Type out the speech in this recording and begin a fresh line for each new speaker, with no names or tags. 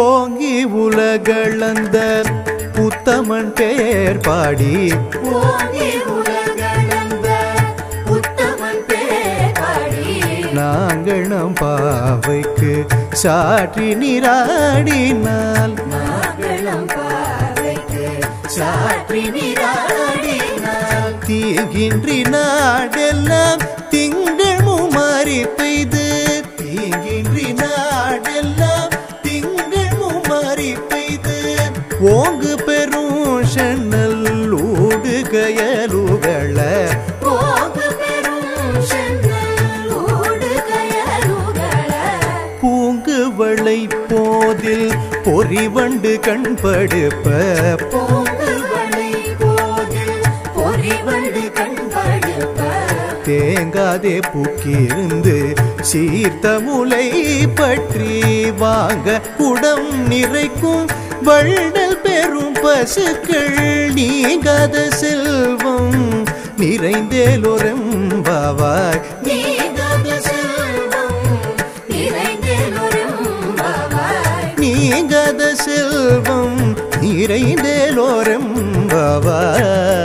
ஓங்கி உலகளந்த உத்தமன் பெயர் பாடி நாங்கள் நம் பாவைக்கு சாற்றி நீராடினால் தீங்கின்றி நாடெல்லாம் திங்கள் முமாறி பெய்து தீங்கின்றி நாடெல்லாம் திங்கள் முமாறி பெய்து ஓங்கு பெரும் சென்னல் ஊடுகயலுகள பூங்கு வளை போதில் பொறிவண்டு கண்படுப்ப தேங்காதே பூக்கிருந்து சீர்த்த முலை பற்றி வாங்க குடம் நிறைக்கும் வள்ளல் பெரும் பசுக்கள் நீங்காத செல்வம் நிறைந்தேலொரம்பாவாய் நீங்காத செல்வம் நிறைந்தேலொரம்பாவாய்